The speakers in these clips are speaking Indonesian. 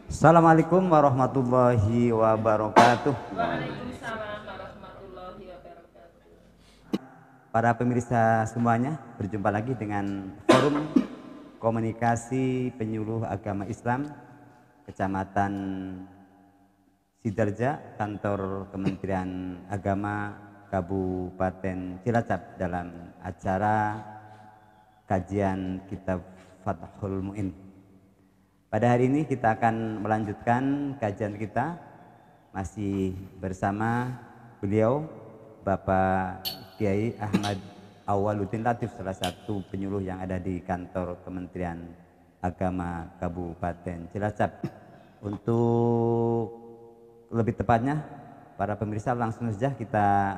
Assalamualaikum warahmatullahi wabarakatuh. Waalaikumsalam warahmatullahi wabarakatuh. Para pemirsa semuanya, berjumpa lagi dengan Forum Komunikasi Penyuluh Agama Islam Kecamatan Sidarja, Kantor Kementerian Agama Kabupaten Cilacap dalam acara kajian Kitab Fathul Mu'in. Pada hari ini kita akan melanjutkan kajian kita masih bersama beliau Bapak Kiai Ahmad Awwaluddin Latif, salah satu penyuluh yang ada di kantor Kementerian Agama Kabupaten Cilacap. Untuk lebih tepatnya, para pemirsa, langsung saja kita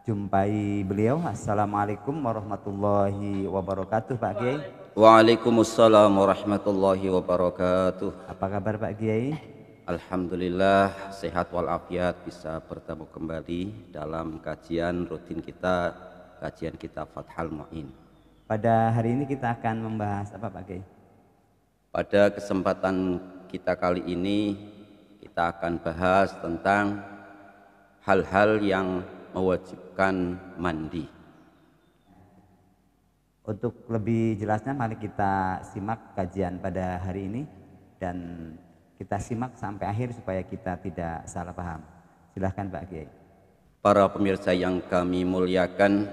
jumpai beliau. Assalamualaikum warahmatullahi wabarakatuh, Pak Kiai. Waalaikumsalam warahmatullahi wabarakatuh. Apa kabar Pak Kiai? Alhamdulillah sehat walafiat, bisa bertemu kembali dalam kajian rutin kita, kajian kitab Fathul Mu'in. Pada hari ini kita akan membahas apa Pak Kiai? Pada kesempatan kita kali ini kita akan bahas tentang hal-hal yang mewajibkan mandi. Untuk lebih jelasnya mari kita simak kajian pada hari ini dan kita simak sampai akhir supaya kita tidak salah paham. Silahkan Pak Kiai. Para pemirsa yang kami muliakan,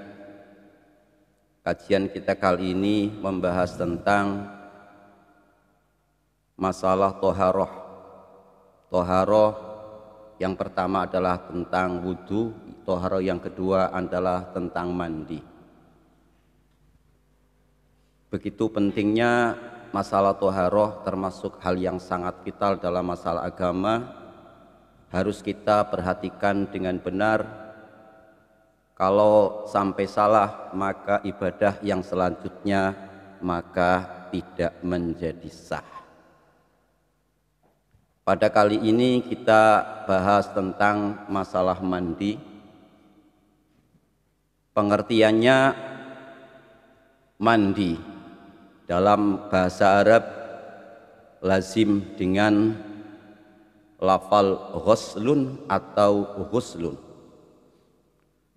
kajian kita kali ini membahas tentang masalah toharoh. Toharoh yang pertama adalah tentang wudhu, toharoh yang kedua adalah tentang mandi. Begitu pentingnya masalah toharoh, termasuk hal yang sangat vital dalam masalah agama, harus kita perhatikan dengan benar. Kalau sampai salah, maka ibadah yang selanjutnya maka tidak menjadi sah. Pada kali ini kita bahas tentang masalah mandi. Pengertiannya, mandi dalam bahasa Arab lazim dengan lafal ghuslun atau ghuslun.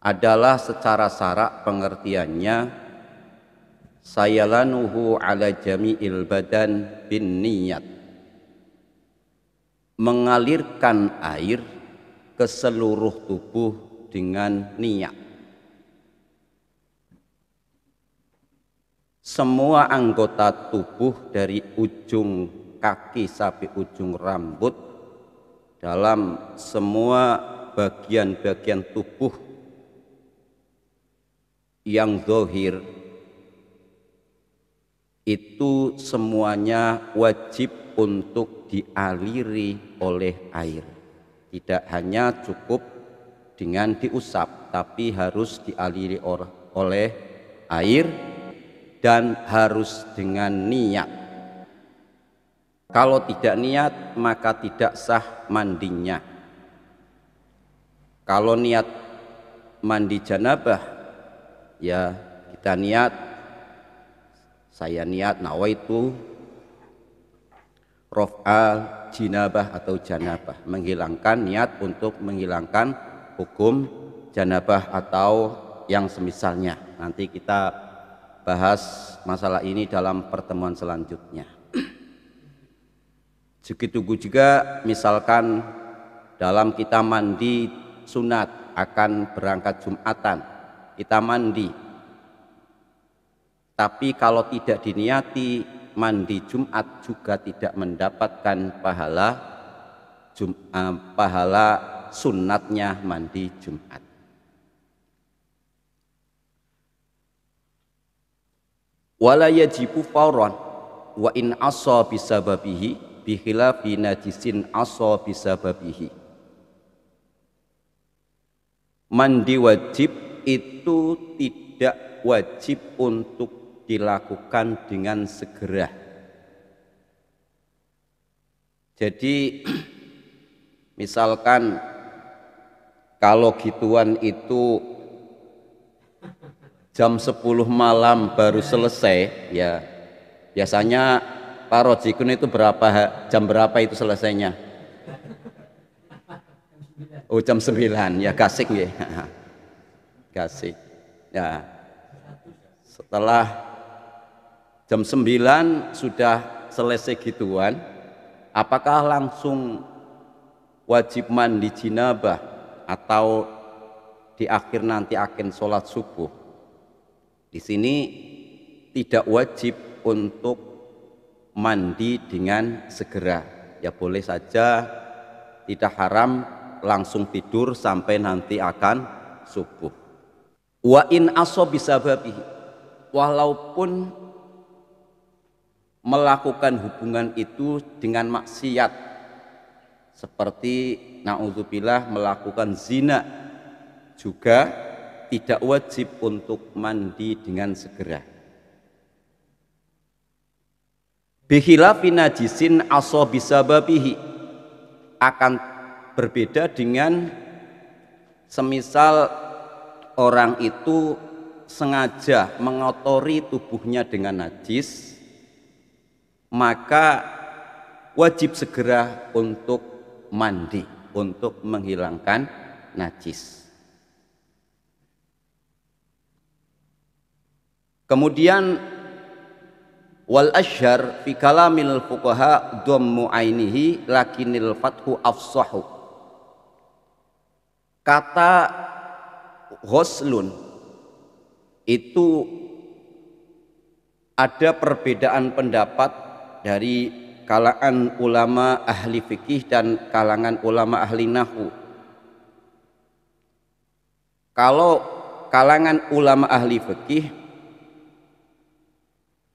Adalah secara syarak pengertiannya sayalanuhu ala jami'il badan bin niyat, mengalirkan air ke seluruh tubuh dengan niat. Semua anggota tubuh dari ujung kaki sampai ujung rambut, dalam semua bagian-bagian tubuh yang zahir, itu semuanya wajib untuk dialiri oleh air. Tidak hanya cukup dengan diusap, tapi harus dialiri oleh air dan harus dengan niat. Kalau tidak niat maka tidak sah mandinya. Kalau niat mandi janabah, ya kita niat, saya niat nawaitu raf'al jinabah atau janabah, menghilangkan niat untuk menghilangkan hukum janabah atau yang semisalnya. Nanti kita bahas masalah ini dalam pertemuan selanjutnya. Begitu juga misalkan dalam kita mandi sunat, akan berangkat Jumatan, kita mandi, tapi kalau tidak diniati mandi Jumat juga tidak mendapatkan pahala sunatnya mandi Jumat. Wala yajibu fauran wa in asa bisababihi bi khilafi najisin asa bisababihi. Mandi wajib itu tidak wajib untuk dilakukan dengan segera. Jadi misalkan kalau gituan itu jam 10 malam baru selesai, ya biasanya Pak Rojikun itu jam berapa itu selesainya? Oh jam 9 ya, gasik ya. Gasik ya. Setelah jam 9 sudah selesai gituan, apakah langsung wajib mandi jinabah atau di akhir nanti akan sholat subuh? Di sini tidak wajib untuk mandi dengan segera, ya boleh saja, tidak haram langsung tidur sampai nanti akan subuh. Wa in aso bisababihi, walaupun melakukan hubungan itu dengan maksiat, seperti naudzubillah melakukan zina, juga tidak wajib untuk mandi dengan segera. Bihilafi najisin aso bisababihi, akan berbeda dengan semisal orang itu sengaja mengotori tubuhnya dengan najis, maka wajib segera untuk mandi untuk menghilangkan najis. Kemudian wal asyhar fi kalamil fuqaha dhammu ainihi lakinil fathu afsahu. Kata ghuslun itu ada perbedaan pendapat dari kalangan ulama ahli fikih dan kalangan ulama ahli nahwu. Kalau kalangan ulama ahli fikih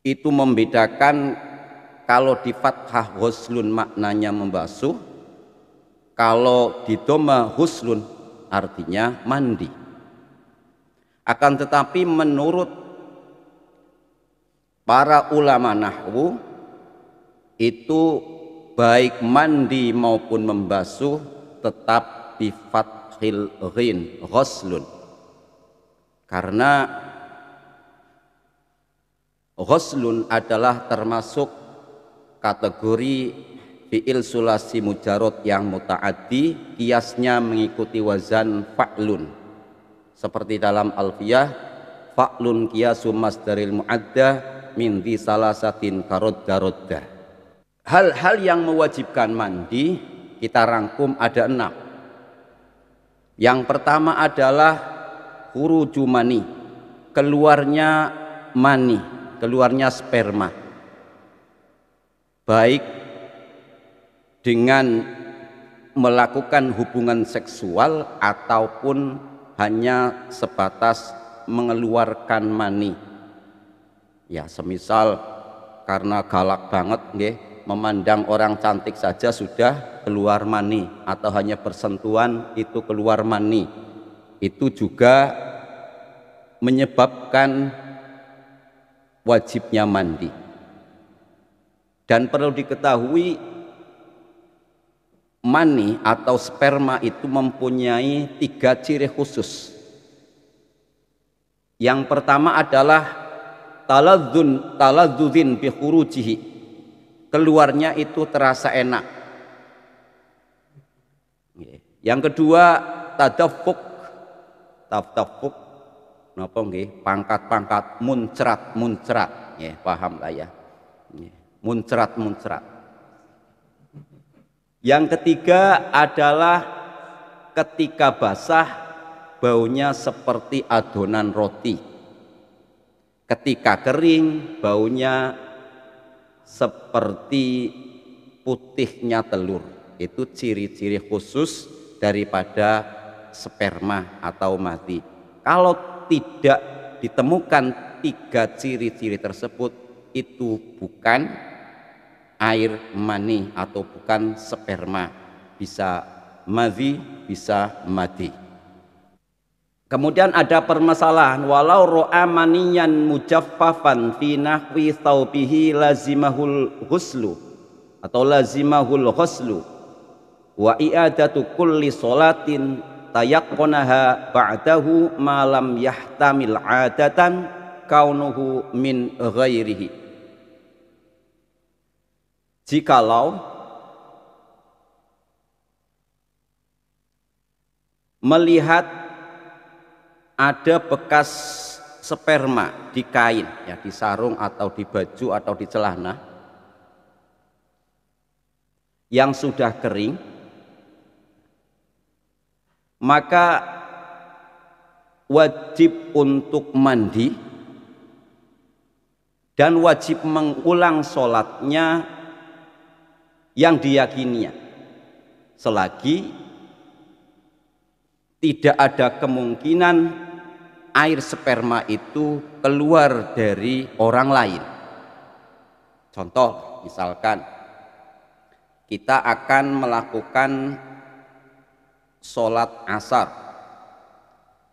itu membedakan, kalau di fathah ghuslun maknanya membasuh, kalau di dhamma ghuslun artinya mandi. Akan tetapi menurut para ulama nahwu itu baik mandi maupun membasuh tetap bi fathil ghin, ghuslun. Karena ghuslun adalah termasuk kategori fi'il sulasi mujarrad yang muta'addi, kiasnya mengikuti wazan fa'lun, seperti dalam alfiyah fa'lun kiasu masdaril mu'adda min di salasatin karodda. Hal-hal yang mewajibkan mandi kita rangkum ada 6. Yang pertama adalah khuruju mani, keluarnya mani, keluarnya sperma, baik dengan melakukan hubungan seksual ataupun hanya sebatas mengeluarkan mani. Ya semisal karena galak banget nggih, memandang orang cantik saja sudah keluar mani, atau hanya bersentuhan itu keluar mani, itu juga menyebabkan wajibnya mandi. Dan perlu diketahui mani atau sperma itu mempunyai 3 ciri khusus. Yang pertama adalah taladzuzin bi khurujihi, keluarnya itu terasa enak. Yang kedua tadaffuk, napa nggih, pangkat-pangkat muncrat, ya paham lah ya, muncrat. Yang ketiga adalah ketika basah baunya seperti adonan roti, ketika kering baunya seperti putihnya telur. Itu ciri-ciri khusus daripada sperma atau mati. Kalau tidak ditemukan 3 ciri-ciri tersebut, itu bukan air mani atau bukan sperma, bisa madhi, bisa mati. Kemudian ada permasalahan, walau ro'a maniyan mujaffafan fi nahwi thawbihi lazimahul ghuslu atau lazimahul ghuslu wa i'adatu kulli sholatin tayaqonaha ba'dahu malam yahtamil adatan kaunuhu min ghairihi. jikalau melihat ada bekas sperma di kain, ya di sarung atau di baju atau di celana yang sudah kering, maka wajib untuk mandi dan wajib mengulang sholatnya yang diyakininya selagi tidak ada kemungkinan air sperma itu keluar dari orang lain. Contoh, misalkan kita akan melakukan sholat asar,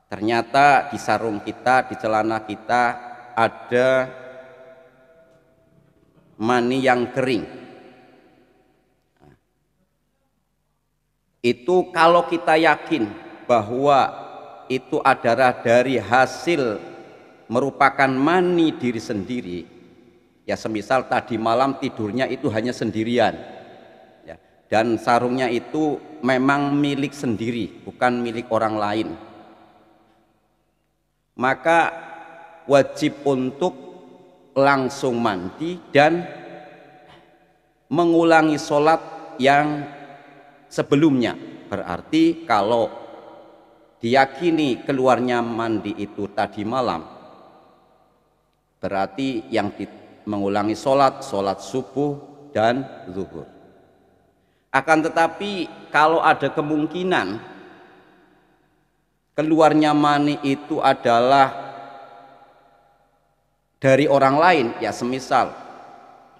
ternyata di sarung kita, di celana kita ada mani yang kering. Itu kalau kita yakin bahwa itu adalah dari hasil merupakan mani diri sendiri, ya semisal tadi malam tidurnya itu hanya sendirian, ya, dan sarungnya itu memang milik sendiri, bukan milik orang lain, maka wajib untuk langsung mandi dan mengulangi sholat yang sebelumnya. Berarti kalau diyakini keluarnya mandi itu tadi malam, berarti yang mengulangi sholat subuh dan zuhur. Akan tetapi kalau ada kemungkinan keluarnya mani itu adalah dari orang lain, ya semisal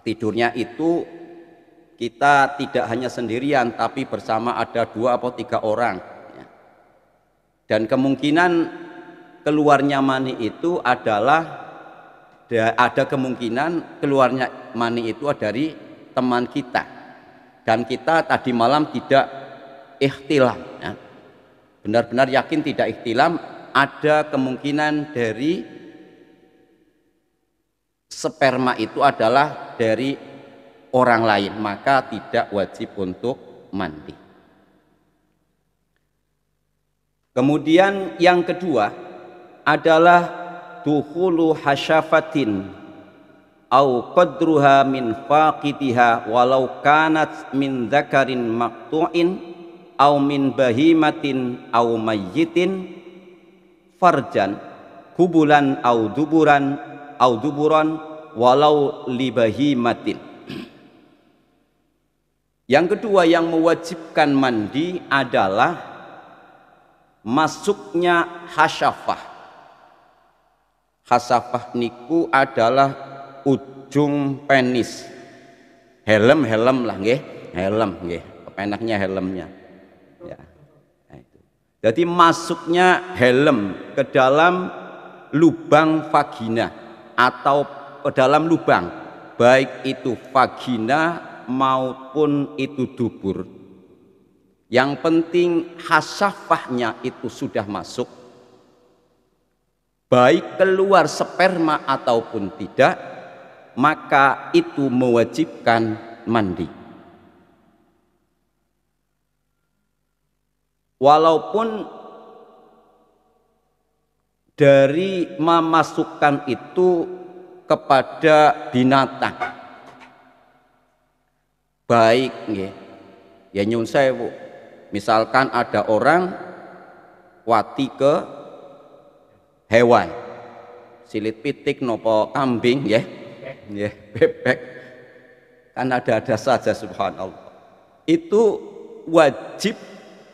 tidurnya itu kita tidak hanya sendirian tapi bersama ada 2 atau 3 orang, ya. Dan kemungkinan keluarnya mani itu adalah ada kemungkinan keluarnya mani itu dari teman kita dan kita tadi malam tidak ikhtilam, ya. Benar-benar yakin tidak ikhtilam, ada kemungkinan dari sperma itu adalah dari orang lain, maka tidak wajib untuk mandi. Kemudian yang kedua adalah dukhulu hasyafatin au qadruha min faqitiha walau kanat min dzakarin maqtu'in au min bahimatin au mayyitin farjan kubulan au duburan walau li bahimatin. Yang kedua yang mewajibkan mandi adalah masuknya hasyafah. Hasyafah niku adalah ujung penis. Helm lah nggih, helm nggih. Kepenaknya helmnya. Ya. Nah, itu. Jadi masuknya helm ke dalam lubang vagina atau ke dalam lubang, baik itu vagina maupun itu dubur. Yang penting hasyafahnya itu sudah masuk, baik keluar sperma ataupun tidak, maka itu mewajibkan mandi. Walaupun dari memasukkan itu kepada binatang, baik nggih, ya nyun sewu, misalkan ada orang wati ke hewan, silit pitik nopo kambing ya, bebek, kan ada saja subhanallah, itu wajib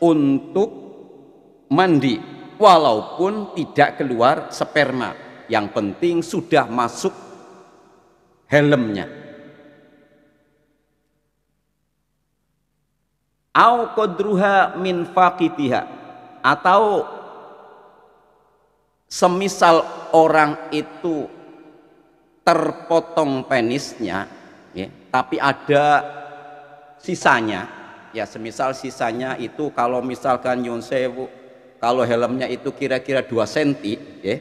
untuk mandi walaupun tidak keluar sperma, yang penting sudah masuk helmnya. Au qadruha min faqitiha, atau semisal orang itu terpotong penisnya, ya, tapi ada sisanya, ya semisal sisanya itu kalau misalkan nyun sewu, kalau helmnya itu kira-kira 2 cm, ya,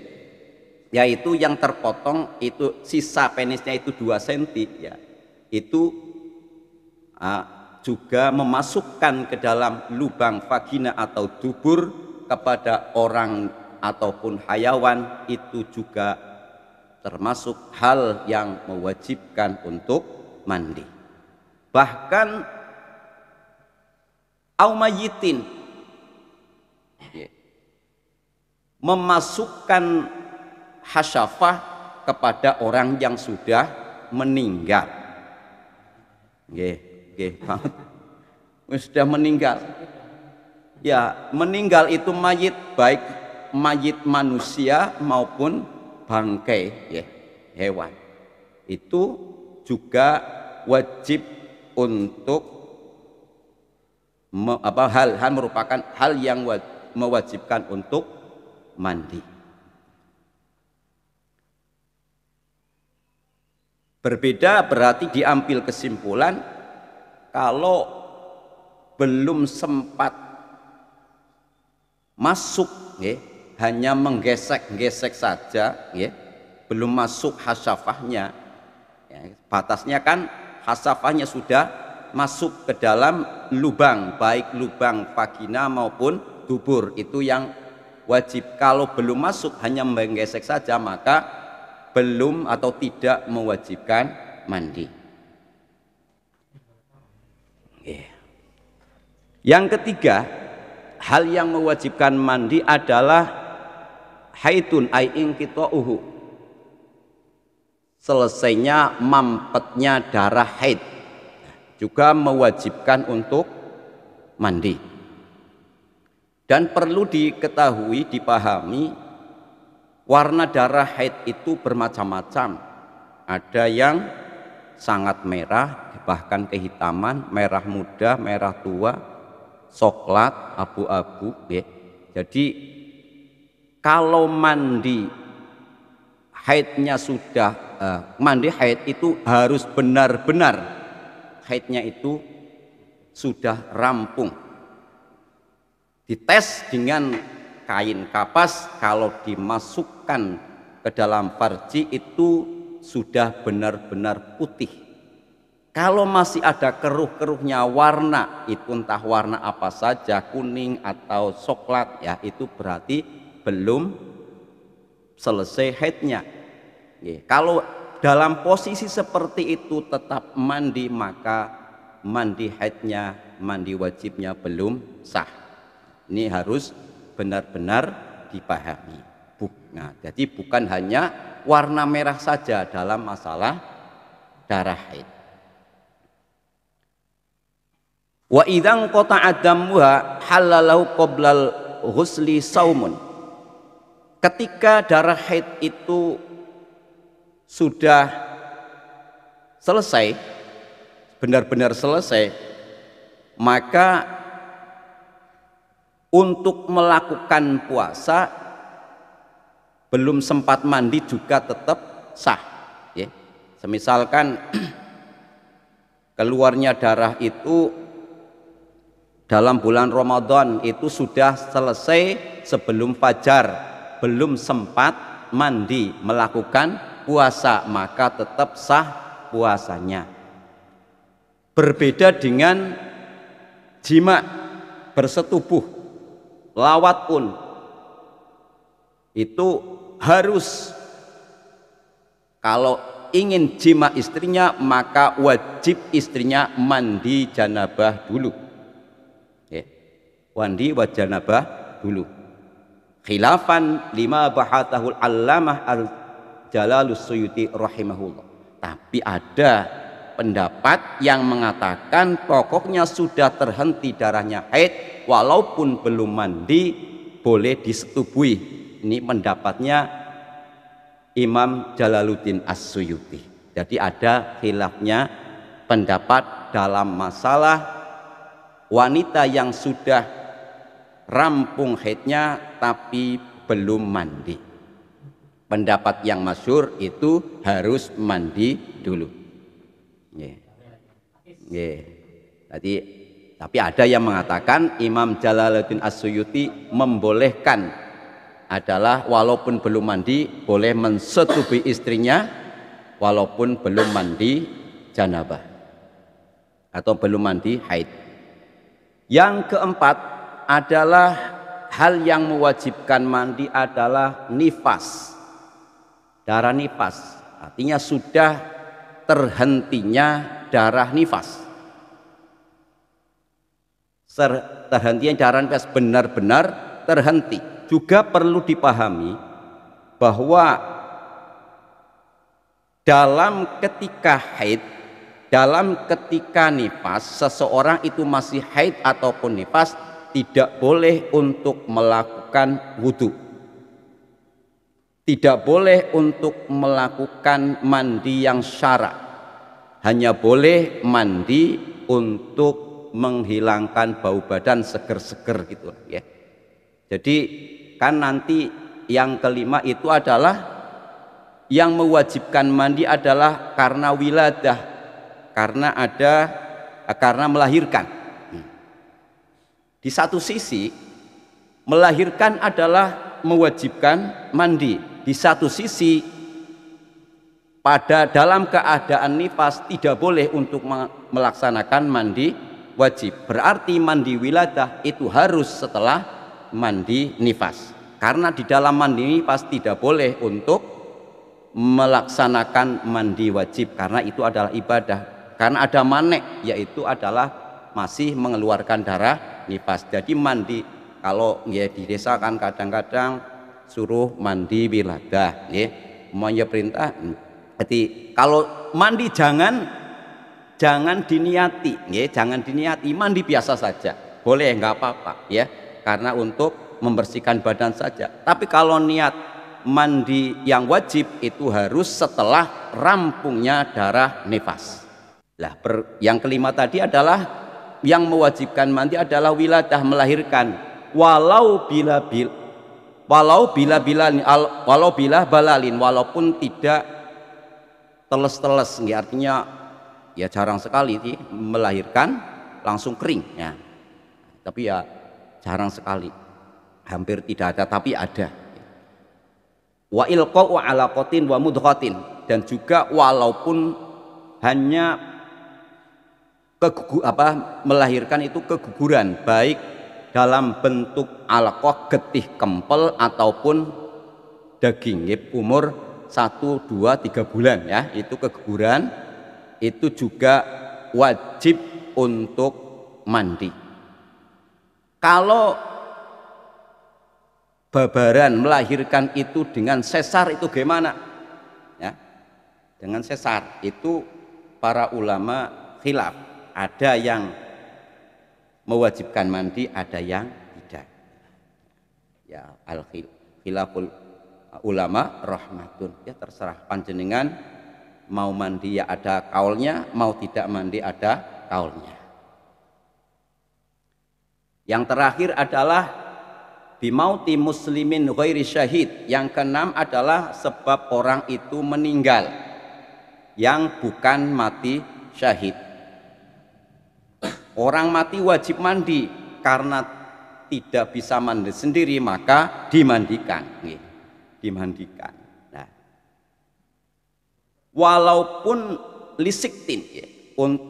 yaitu yang terpotong itu sisa penisnya itu 2 cm, ya, itu juga memasukkan ke dalam lubang vagina atau dubur kepada orang ataupun hayawan, itu juga termasuk hal yang mewajibkan untuk mandi. Bahkan aumayitin, memasukkan hasyafah kepada orang yang sudah meninggal. Sudah meninggal. Ya, meninggal itu mayit, baik mayit manusia maupun bangkai hewan. Itu juga wajib untuk merupakan hal yang mewajibkan untuk mandi. Berbeda berarti diambil kesimpulan kalau belum sempat masuk, hanya menggesek-gesek saja, belum masuk hasyafahnya, batasnya kan hasyafahnya sudah masuk ke dalam lubang, baik lubang vagina maupun dubur, itu yang wajib. Kalau belum masuk hanya menggesek saja, maka belum atau tidak mewajibkan mandi. Yang ketiga, hal yang mewajibkan mandi adalah haidun ai inqita'uhu, selesainya mampetnya darah haid, juga mewajibkan untuk mandi. Dan perlu diketahui, dipahami, warna darah haid itu bermacam-macam. Ada yang sangat merah, bahkan kehitaman, merah muda, merah tua, coklat, abu-abu. Jadi kalau mandi haidnya sudah mandi haid itu harus benar-benar haidnya itu sudah rampung. Dites dengan kain kapas, kalau dimasukkan ke dalam farji itu sudah benar-benar putih. Kalau masih ada keruh-keruhnya warna, itu entah warna apa saja, kuning atau coklat, ya itu berarti belum selesai haidnya. Kalau dalam posisi seperti itu tetap mandi, maka mandi haidnya, mandi wajibnya belum sah. Ini harus benar-benar dipahami. Nah, jadi bukan hanya warna merah saja dalam masalah darah haid. Wa idzan qata'a damuha halalau qoblal ghusli saumun. Ketika darah haid itu sudah selesai, benar-benar selesai, maka untuk melakukan puasa belum sempat mandi juga tetap sah. Semisalkan keluarnya darah itu dalam bulan Ramadan itu sudah selesai sebelum fajar, belum sempat mandi melakukan puasa, maka tetap sah puasanya. Berbeda dengan jima, bersetubuh, lawat pun itu harus, kalau ingin jima istrinya maka wajib istrinya mandi janabah dulu, mandi janabah dulu, khilafan lima bahatahul allamah al-Jalalus Suyuti rahimahullah. Tapi ada pendapat yang mengatakan pokoknya sudah terhenti darahnya haid, walaupun belum mandi boleh disetubuhi. Ini pendapatnya Imam Jalaluddin As-Suyuti. Jadi ada khilafnya pendapat dalam masalah wanita yang sudah rampung haidnya tapi belum mandi. Pendapat yang masyhur itu harus mandi dulu. Tadi, tapi ada yang mengatakan Imam Jalaluddin As-Suyuti membolehkan adalah walaupun belum mandi boleh mensetubuhi istrinya walaupun belum mandi janabah. atau belum mandi haid. Yang keempat adalah hal yang mewajibkan mandi adalah nifas, darah nifas, artinya sudah terhentinya darah nifas. Terhentinya darah nifas benar-benar terhenti. Juga perlu dipahami bahwa dalam ketika haid, dalam ketika nifas, seseorang itu masih haid ataupun nifas tidak boleh untuk melakukan wudhu, tidak boleh untuk melakukan mandi yang syara', hanya boleh mandi untuk menghilangkan bau badan seger-seger gitu ya. Jadi kan nanti yang kelima itu adalah yang mewajibkan mandi adalah karena wiladah, karena melahirkan. Di satu sisi melahirkan adalah mewajibkan mandi, di satu sisi pada dalam keadaan nifas tidak boleh untuk melaksanakan mandi wajib. Berarti mandi wiladah itu harus setelah mandi nifas, karena di dalam mandi nifas tidak boleh untuk melaksanakan mandi wajib karena itu adalah ibadah, karena ada manek, yaitu adalah masih mengeluarkan darah nifas. Jadi mandi, kalau ya di desa kan kadang-kadang suruh mandi wiladah ya, semuanya perintah. Jadi kalau mandi jangan diniati ya, jangan diniati, mandi biasa saja boleh, nggak apa-apa ya, karena untuk membersihkan badan saja. Tapi kalau niat mandi yang wajib itu harus setelah rampungnya darah nifas. Lah, yang kelima tadi adalah yang mewajibkan mandi adalah wiladah, melahirkan, walau bila balalin, walaupun tidak teles-teles, artinya ya jarang sekali sih melahirkan langsung kering ya. Tapi ya jarang sekali, hampir tidak ada, tapi ada. Wa ilqa'u alaqatin wa mudghatin, dan juga walaupun hanya melahirkan itu keguguran, baik dalam bentuk alaqah getih kempel ataupun daging umur 1, 2, 3 bulan ya, itu keguguran, itu juga wajib untuk mandi. Kalau babaran melahirkan itu dengan sesar itu gimana ya? Dengan sesar itu para ulama khilaf, ada yang mewajibkan mandi, ada yang tidak ya. Al khilaful ulama rahmatun ya, terserah panjenengan mau mandi ya ada kaulnya, mau tidak mandi ada kaulnya. Yang terakhir adalah bimauti muslimin ghairi syahid. Yang keenam adalah sebab orang itu meninggal yang bukan mati syahid. Orang mati wajib mandi, karena tidak bisa mandi sendiri maka dimandikan. Dimandikan. Nah, walaupun lisiktin ya,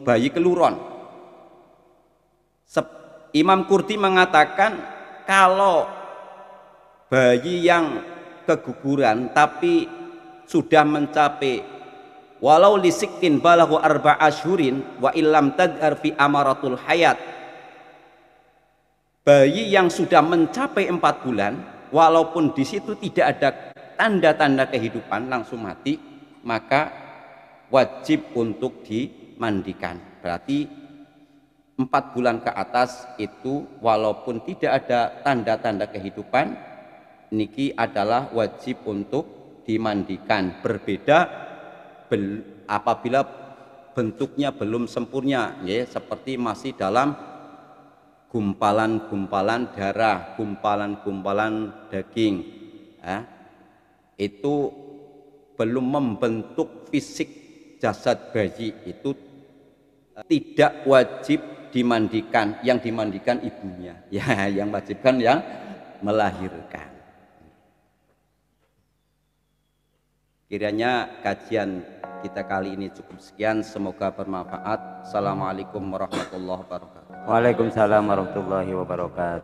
bayi keluron. Imam Qurtubi mengatakan kalau bayi yang keguguran tapi sudah mencapai walau lisiktin balahu arba asyhurin wa illam tad'ar fi amaratul hayat, bayi yang sudah mencapai 4 bulan walaupun di situ tidak ada tanda-tanda kehidupan langsung mati, maka wajib untuk dimandikan. Berarti 4 bulan ke atas itu walaupun tidak ada tanda-tanda kehidupan, niki adalah wajib untuk dimandikan. Berbeda apabila bentuknya belum sempurna ya, seperti masih dalam gumpalan-gumpalan darah, gumpalan-gumpalan daging ya, itu belum membentuk fisik jasad bayi, itu tidak wajib dimandikan. Yang dimandikan ibunya ya, yang wajibkan yang melahirkan. Kiranya kajian kita kali ini cukup sekian, semoga bermanfaat. Assalamualaikum warahmatullahi wabarakatuh. Waalaikumsalam warahmatullahi wabarakatuh.